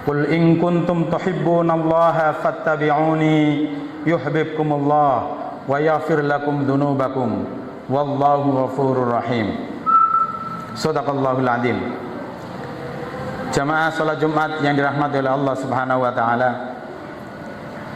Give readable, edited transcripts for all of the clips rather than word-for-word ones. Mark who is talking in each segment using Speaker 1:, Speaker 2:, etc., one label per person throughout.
Speaker 1: Qul in kuntum tuhibbunallaha fattabi'uni yuhibbukumullah wa yaghfir lakum dzunubakum wallahu ghafurur rahim. Shadaqallahul adzim. Jamaah salat Jumat yang dirahmati oleh Allah Subhanahu wa taala.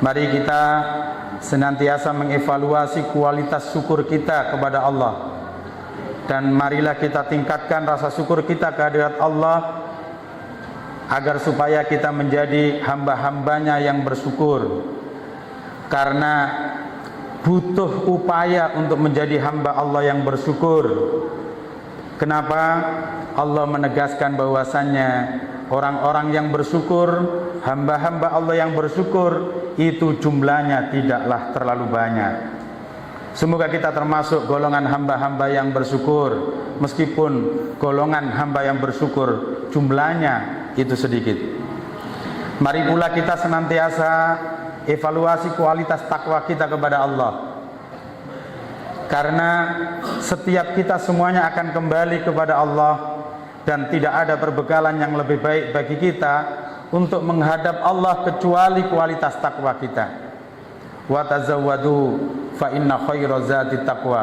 Speaker 1: Mari kita senantiasa mengevaluasi kualitas syukur kita kepada Allah. Dan marilah kita tingkatkan rasa syukur kita kehadirat Allah agar supaya kita menjadi hamba-hambanya yang bersyukur. Karena butuh upaya untuk menjadi hamba Allah yang bersyukur. Kenapa? Allah menegaskan bahwasannya orang-orang yang bersyukur, hamba-hamba Allah yang bersyukur itu jumlahnya tidaklah terlalu banyak. Semoga kita termasuk golongan hamba-hamba yang bersyukur, meskipun golongan hamba yang bersyukur jumlahnya itu sedikit. Mari pula kita senantiasa evaluasi kualitas takwa kita kepada Allah. Karena setiap kita semuanya akan kembali kepada Allah, dan tidak ada perbekalan yang lebih baik bagi kita untuk menghadap Allah kecuali kualitas takwa kita. Wa tazawwadu fa inna khairaz zati taqwa.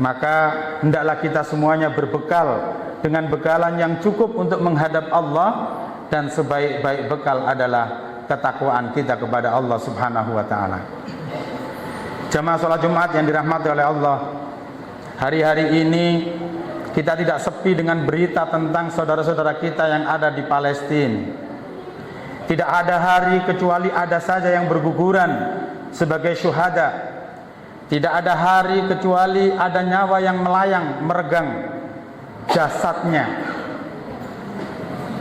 Speaker 1: Maka hendaklah kita semuanya berbekal dengan bekalan yang cukup untuk menghadap Allah, dan sebaik-baik bekal adalah ketakwaan kita kepada Allah Subhanahu wa taala. Jamaah salat Jumat yang dirahmati oleh Allah, hari-hari ini kita tidak sepi dengan berita tentang saudara-saudara kita yang ada di Palestina. Tidak ada hari kecuali ada saja yang berguguran sebagai syuhada. Tidak ada hari kecuali ada nyawa yang melayang meregang jasadnya.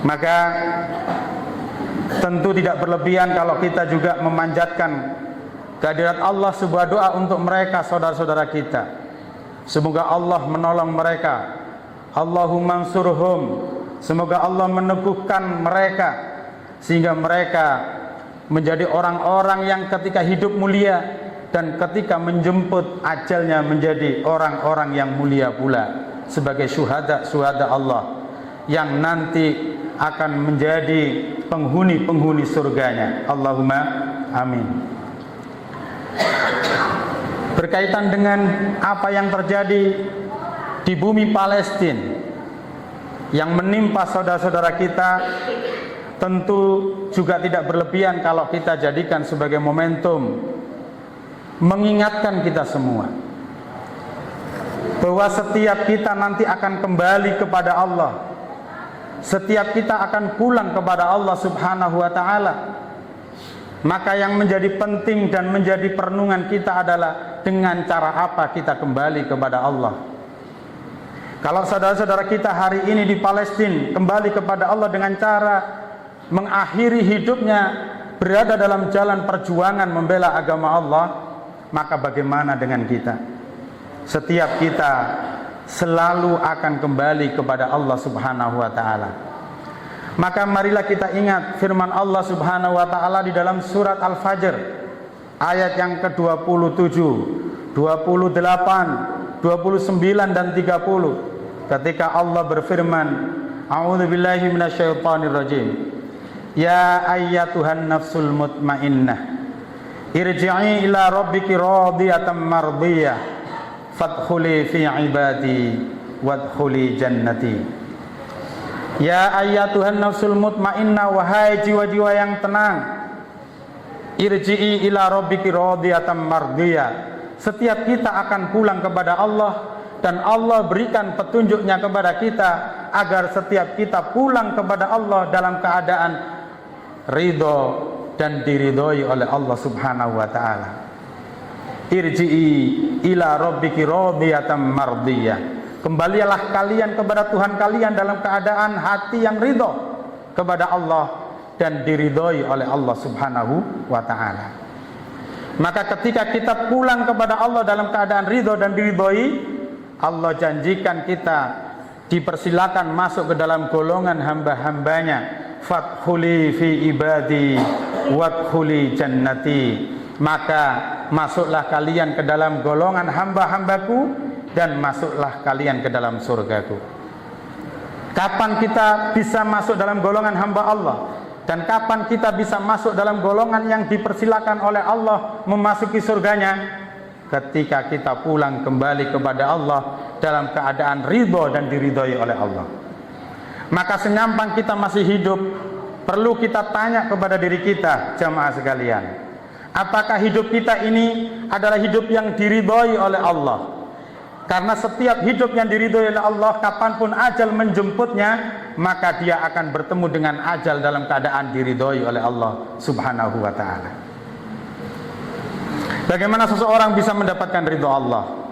Speaker 1: Maka tentu tidak berlebihan kalau kita juga memanjatkan kehadirat Allah sebuah doa untuk mereka, saudara-saudara kita. Semoga Allah menolong mereka. Allahumma ansurhum. Semoga Allah meneguhkan mereka sehingga mereka menjadi orang-orang yang ketika hidup mulia dan ketika menjemput ajalnya menjadi orang-orang yang mulia pula sebagai syuhada Allah yang nanti akan menjadi penghuni-penghuni surganya. Allahumma amin. Berkaitan dengan apa yang terjadi di bumi Palestina yang menimpa saudara-saudara kita, tentu juga tidak berlebihan kalau kita jadikan sebagai momentum mengingatkan kita semua bahwa setiap kita nanti akan kembali kepada Allah. Setiap kita akan pulang kepada Allah Subhanahu wa taala. Maka yang menjadi penting dan menjadi perenungan kita adalah dengan cara apa kita kembali kepada Allah. Kalau saudara-saudara kita hari ini di Palestina kembali kepada Allah dengan cara mengakhiri hidupnya berada dalam jalan perjuangan membela agama Allah, maka bagaimana dengan kita? Setiap kita selalu akan kembali kepada Allah Subhanahu wa taala. Maka marilah kita ingat firman Allah Subhanahu wa taala di dalam surat Al-Fajr ayat yang ke-27, 28, 29 dan 30. Ketika Allah berfirman, A'udzubillahi minasyaitonirrajim. Ya ayyatuhan nafsul mutmainnah, irji'i ila rabbiki radiyatan mardiyah, fadkhuli fi ibadi wadkhuli jannati. Ya ayyatuhan nafsul mutmainnah, wahai jiwa-jiwa yang tenang, irji'i ila rabbiki radiyatan mardiyah. Setiap kita akan pulang kepada Allah, dan Allah berikan petunjuknya kepada kita agar setiap kita pulang kepada Allah dalam keadaan ridho dan diridhoi oleh Allah Subhanahu wa taala. Irji'i ila rabbiki radiyatan mardiyah. Kembalilah kalian kepada Tuhan kalian dalam keadaan hati yang ridho kepada Allah dan diridhoi oleh Allah Subhanahu wa taala. Maka ketika kita pulang kepada Allah dalam keadaan ridho dan diridhoi, Allah janjikan kita dipersilakan masuk ke dalam golongan hamba-hambanya. Fadkhuli fi ibadi wadkhuli jannati. Maka masuklah kalian ke dalam golongan hamba-hambaku dan masuklah kalian ke dalam surgaku. Kapan kita bisa masuk dalam golongan hamba Allah? Dan kapan kita bisa masuk dalam golongan yang dipersilakan oleh Allah memasuki surganya? Ketika kita pulang kembali kepada Allah dalam keadaan ridho dan diridhoi oleh Allah. Maka senyampang kita masih hidup, perlu kita tanya kepada diri kita, jamaah sekalian, apakah hidup kita ini adalah hidup yang diridhoi oleh Allah? Karena setiap hidup yang diridhoi oleh Allah, kapanpun ajal menjemputnya, maka dia akan bertemu dengan ajal dalam keadaan diridhoi oleh Allah Subhanahu wa ta'ala. Bagaimana seseorang bisa mendapatkan ridho Allah?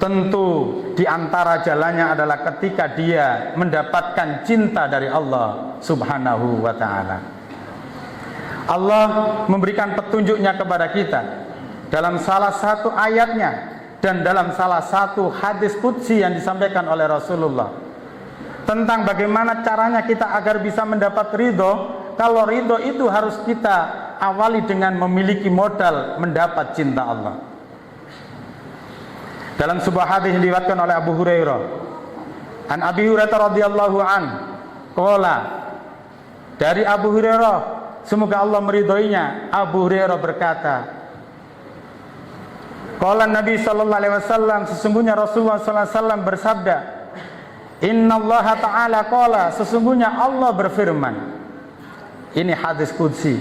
Speaker 1: Tentu di antara jalannya adalah ketika dia mendapatkan cinta dari Allah Subhanahu wa ta'ala. Allah memberikan petunjuknya kepada kita dalam salah satu ayatnya dan dalam salah satu hadis qudsi yang disampaikan oleh Rasulullah tentang bagaimana caranya kita agar bisa mendapat ridho. Kalau ridho itu harus kita awali dengan memiliki modal mendapat cinta Allah. Dalam sebuah hadis yang diriwayatkan oleh Abu Hurairah, an Abi Hurairah radhiyallahu an, qala, dari Abu Hurairah, semoga Allah meridhoinya, Abu Hurairah berkata, qala Nabi sallallahu alaihi wasallam, sesungguhnya Rasulullah sallallahu alaihi wasallam bersabda, innallaha ta'ala qala, sesungguhnya Allah berfirman. Ini hadis qudsi.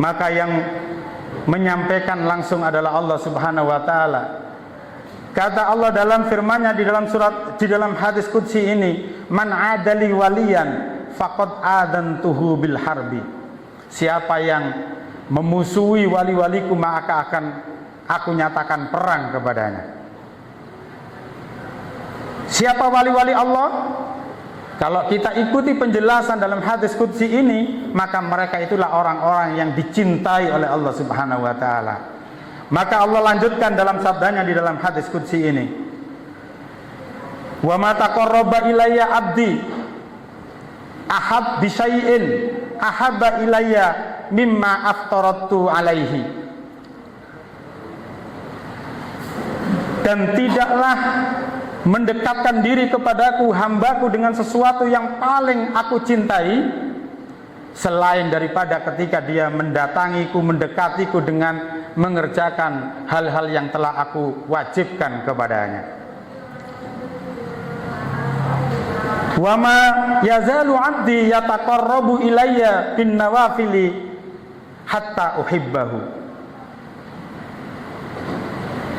Speaker 1: Maka yang menyampaikan langsung adalah Allah Subhanahu wa taala. Kata Allah dalam firman-Nya di dalam hadis qudsi ini, man adali waliyan faqad adantuhu bil harbi. Siapa yang memusuhi wali-waliku, maka akan aku nyatakan perang kepadanya. Siapa wali-wali Allah? Kalau kita ikuti penjelasan dalam hadis qudsi ini, maka mereka itulah orang-orang yang dicintai oleh Allah Subhanahu wa taala. Maka Allah lanjutkan dalam sabdanya di dalam hadis qudsi ini, wa ma taqarraba ilayya abdi ahab bi syai'in ahabba ilayya mimma aftaratu alaihi. Dan tidaklah mendekatkan diri kepadaku hambaku dengan sesuatu yang paling aku cintai selain daripada ketika dia mendatangiku, mendekatiku dengan mengerjakan hal-hal yang telah aku wajibkan kepadanya. Wa ma yazalu 'abdi yataqarrabu ilayya bin nawafili hatta uhibbahu.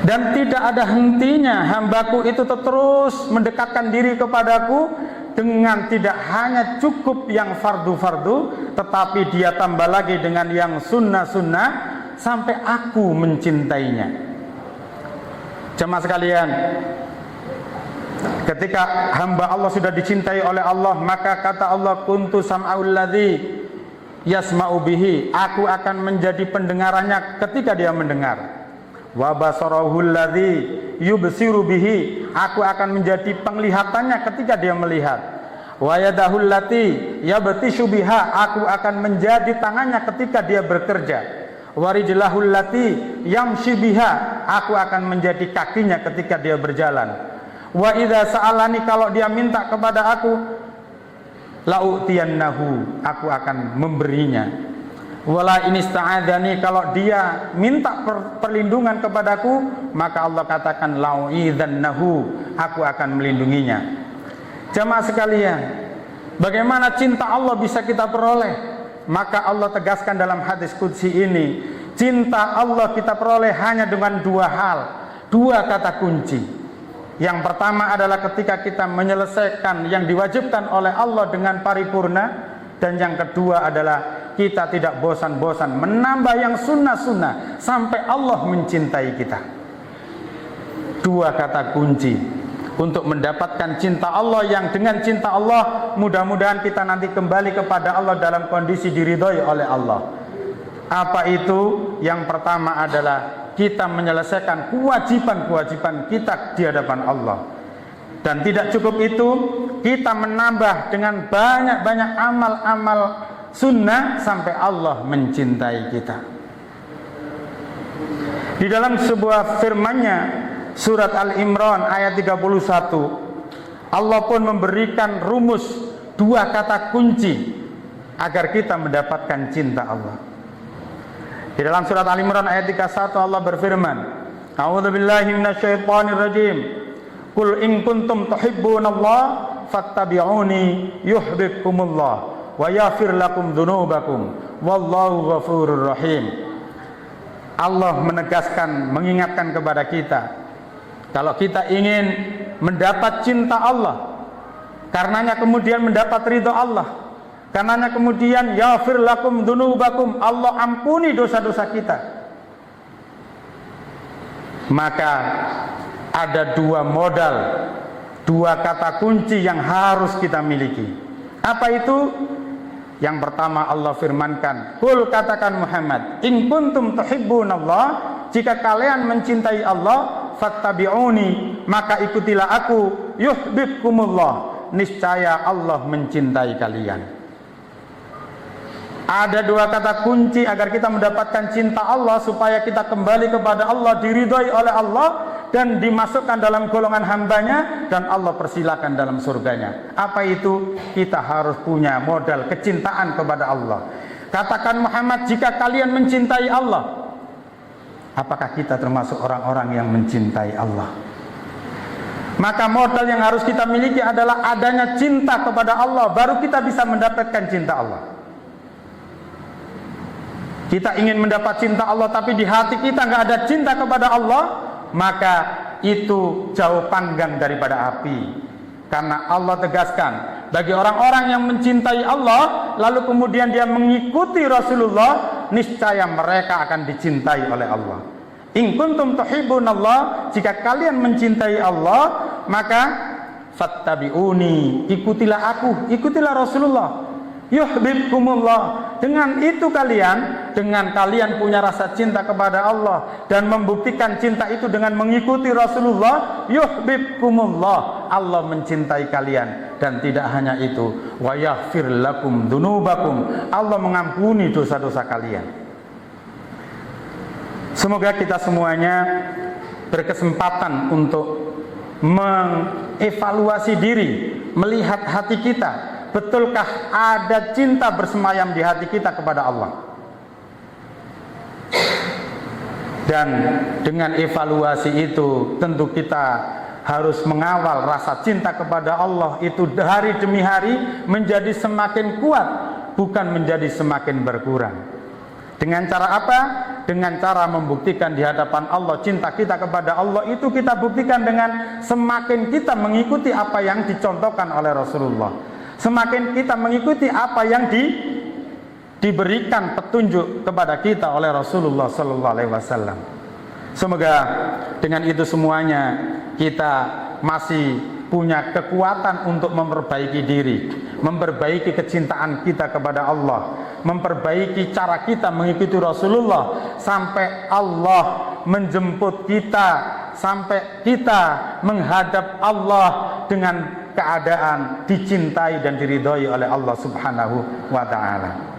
Speaker 1: Dan tidak ada hentinya hambaku itu terus mendekatkan diri kepadaku dengan tidak hanya cukup yang fardu-fardu, tetapi dia tambah lagi dengan yang sunnah-sunnah sampai aku mencintainya. Jemaah sekalian, ketika hamba Allah sudah dicintai oleh Allah, maka kata Allah, kuntu sam'aul ladzi yasma'u bihi, aku akan menjadi pendengarannya ketika dia mendengar. Wa basarahul ladzi yubsiru bihi, aku akan menjadi penglihatannya ketika dia melihat. Wa yadahul lati yabtishu biha, aku akan menjadi tangannya ketika dia bekerja. Wa rijlahul lati yamshi biha, aku akan menjadi kakinya ketika dia berjalan. Wa idza sa'alani, kalau dia minta kepada aku, la'utiyannahu, aku akan memberinya. Wala inista'adani, kalau dia minta perlindungan kepadaku, maka Allah katakan la'u'idzannahu, aku akan melindunginya. Jamaah sekalian, bagaimana cinta Allah bisa kita peroleh? Maka Allah tegaskan dalam hadis qudsi ini, cinta Allah kita peroleh hanya dengan dua hal, dua kata kunci. Yang pertama adalah ketika kita menyelesaikan yang diwajibkan oleh Allah dengan paripurna, dan yang kedua adalah kita tidak bosan-bosan menambah yang sunnah-sunnah sampai Allah mencintai kita. Dua kata kunci untuk mendapatkan cinta Allah, yang dengan cinta Allah mudah-mudahan kita nanti kembali kepada Allah dalam kondisi diridhoi oleh Allah. Apa itu? Yang pertama adalah kita menyelesaikan kewajiban-kewajiban kita di hadapan Allah. Dan tidak cukup itu, kita menambah dengan banyak-banyak amal-amal sunnah sampai Allah mencintai kita. Di dalam sebuah firman-Nya, surat Al-Imran ayat 31, Allah pun memberikan rumus dua kata kunci agar kita mendapatkan cinta Allah. Di dalam surat Al-Imran ayat 31 Allah berfirman, A'udzubillahi minasyaitonirrajim. Qul in kuntum tuhibbunallaha fattabi'uni yuhibbukumullah wa yaghfir lakum dzunubakum wallahu ghafurur rahim. Allah menegaskan, mengingatkan kepada kita, kalau kita ingin mendapat cinta Allah, karenanya kemudian mendapat ridha Allah, karenanya kemudian yaghfir lakum dzunubakum, Allah ampuni dosa-dosa kita, maka ada dua modal, dua kata kunci yang harus kita miliki. Apa itu? Yang pertama Allah firmankan, qul, katakan Muhammad, in kuntum tuhibbunallah, jika kalian mencintai Allah, fattabi'uni, maka ikutilah aku, yuhibbukumullah, niscaya Allah mencintai kalian. Ada dua kata kunci agar kita mendapatkan cinta Allah, supaya kita kembali kepada Allah, diridhoi oleh Allah, dan dimasukkan dalam golongan hambanya, dan Allah persilakan dalam surganya. Apa itu? Kita harus punya modal kecintaan kepada Allah. Katakan Muhammad, jika kalian mencintai Allah, apakah kita termasuk orang-orang yang mencintai Allah? Maka modal yang harus kita miliki adalah adanya cinta kepada Allah, baru kita bisa mendapatkan cinta Allah. Kita ingin mendapat cinta Allah, tapi di hati kita nggak ada cinta kepada Allah, maka itu jauh panggang daripada api. Karena Allah tegaskan, bagi orang-orang yang mencintai Allah lalu kemudian dia mengikuti Rasulullah, niscaya mereka akan dicintai oleh Allah. In kuntum tuhibbunallah, jika kalian mencintai Allah, maka fattabi'uni, ikutilah aku, ikutilah Rasulullah, yuhibbukumullah. Dengan itu dengan kalian punya rasa cinta kepada Allah dan membuktikan cinta itu dengan mengikuti Rasulullah, yuhibbukumullah, Allah mencintai kalian. Dan tidak hanya itu, wa yaghfir lakum dzunubakum, Allah mengampuni dosa-dosa kalian. Semoga kita semuanya berkesempatan untuk mengevaluasi diri, melihat hati kita. Betulkah ada cinta bersemayam di hati kita kepada Allah? Dan dengan evaluasi itu, tentu kita harus mengawal rasa cinta kepada Allah itu hari demi hari menjadi semakin kuat, bukan menjadi semakin berkurang. Dengan cara apa? Dengan cara membuktikan di hadapan Allah cinta kita kepada Allah itu kita buktikan dengan semakin kita mengikuti apa yang dicontohkan oleh Rasulullah. Semakin kita mengikuti apa yang diberikan petunjuk kepada kita oleh Rasulullah Sallallahu Alaihi Wasallam. Semoga dengan itu semuanya kita masih punya kekuatan untuk memperbaiki diri, memperbaiki kecintaan kita kepada Allah, memperbaiki cara kita mengikuti Rasulullah, sampai Allah menjemput kita, sampai kita menghadap Allah dengan keadaan dicintai dan diridhoi oleh Allah Subhanahu wa ta'ala.